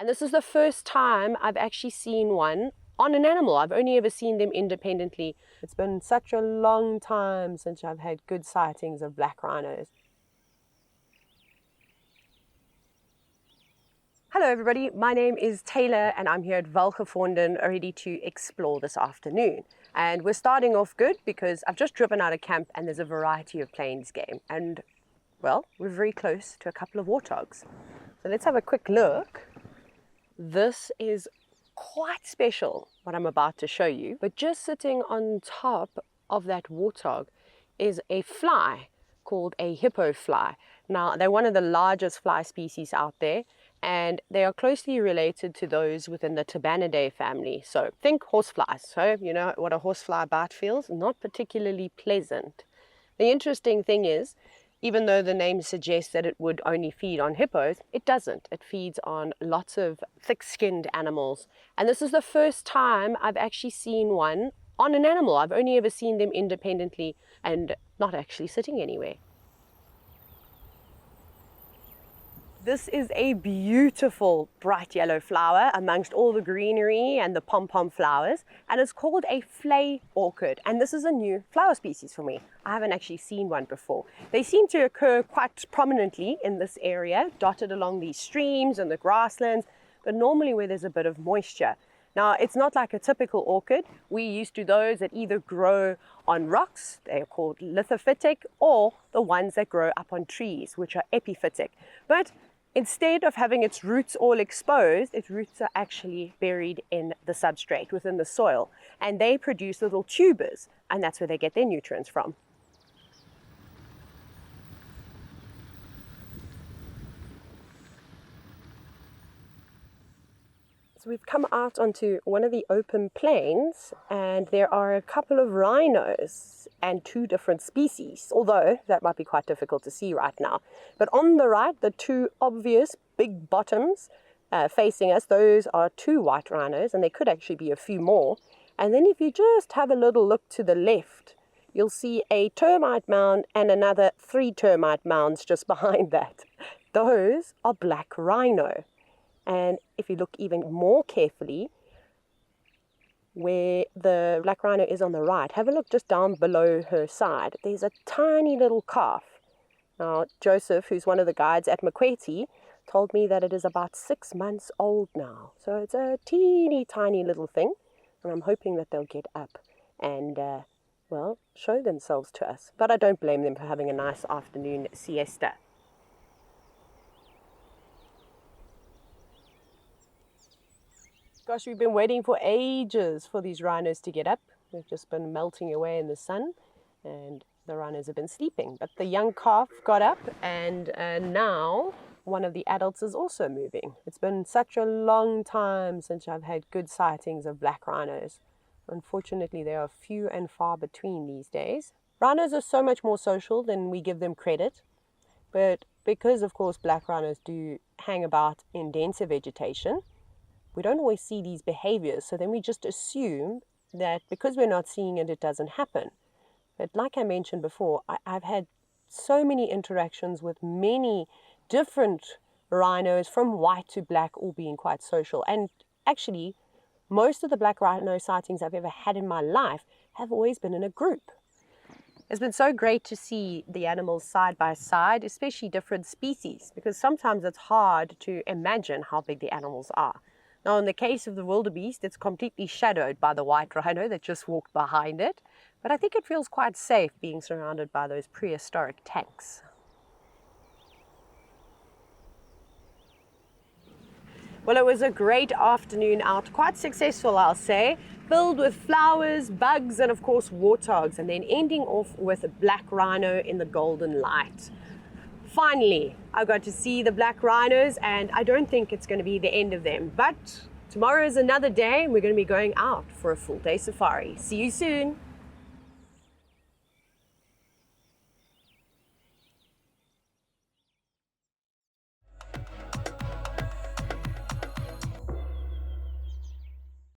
And this is the first time I've actually seen one on an animal. I've only ever seen them independently. It's been such a long time since I've had good sightings of black rhinos. Hello everybody, my name is Taylor and I'm here at Welgevonden ready to explore this afternoon. And we're starting off good because I've just driven out of camp and there's a variety of plains game. And well, we're very close to a couple of warthogs. So let's have a quick look. This is quite special, what I'm about to show you. But just sitting on top of that warthog is a fly called a hippo fly. Now, they're one of the largest fly species out there, and they are closely related to those within the Tabanidae family. So think horseflies. So you know what a horsefly bite feels? Not particularly pleasant. The interesting thing is, even though the name suggests that it would only feed on hippos, it doesn't. It feeds on lots of thick-skinned animals. And this is the first time I've actually seen one on an animal. I've only ever seen them independently and not actually sitting anywhere. This is a beautiful bright yellow flower amongst all the greenery and the pom-pom flowers, and it's called a flay orchid, and this is a new flower species for me. I haven't actually seen one before. They seem to occur quite prominently in this area, dotted along these streams and the grasslands, but normally where there's a bit of moisture. Now, it's not like a typical orchid. We're used to those that either grow on rocks, they're called lithophytic, or the ones that grow up on trees, which are epiphytic. But instead of having its roots all exposed, its roots are actually buried in the substrate, within the soil. And they produce little tubers, and that's where they get their nutrients from. So we've come out onto one of the open plains, and there are a couple of rhinos and two different species, although that might be quite difficult to see right now. But on the right, the two obvious big bottoms facing us, those are two white rhinos, and there could actually be a few more. And then if you just have a little look to the left, you'll see a termite mound and another 3 termite mounds just behind that. Those are black rhino. And if you look even more carefully, where the black rhino is on the right, have a look just down below her side. There's a tiny little calf. Now, Joseph, who's one of the guides at Makweti, told me that it is about 6 months old now. So it's a teeny tiny little thing. And I'm hoping that they'll get up and, well, show themselves to us. But I don't blame them for having a nice afternoon siesta. Gosh, we've been waiting for ages for these rhinos to get up. They've just been melting away in the sun and the rhinos have been sleeping. But the young calf got up, and now one of the adults is also moving. It's been such a long time since I've had good sightings of black rhinos. Unfortunately, they are few and far between these days. Rhinos are so much more social than we give them credit. But because, of course, black rhinos do hang about in denser vegetation, we don't always see these behaviors, so then we just assume that because we're not seeing it, it doesn't happen. But like I mentioned before, I've had so many interactions with many different rhinos, from white to black, all being quite social. And actually, most of the black rhino sightings I've ever had in my life have always been in a group. It's been so great to see the animals side by side, especially different species, because sometimes it's hard to imagine how big the animals are. Now, in the case of the wildebeest, it's completely shadowed by the white rhino that just walked behind it. But I think it feels quite safe being surrounded by those prehistoric tanks. Well, it was a great afternoon out, quite successful, I'll say, filled with flowers, bugs, and of course warthogs, and then ending off with a black rhino in the golden light. Finally, I got to see the black rhinos, and I don't think it's going to be the end of them. But tomorrow is another day, and we're going to be going out for a full day safari. See you soon.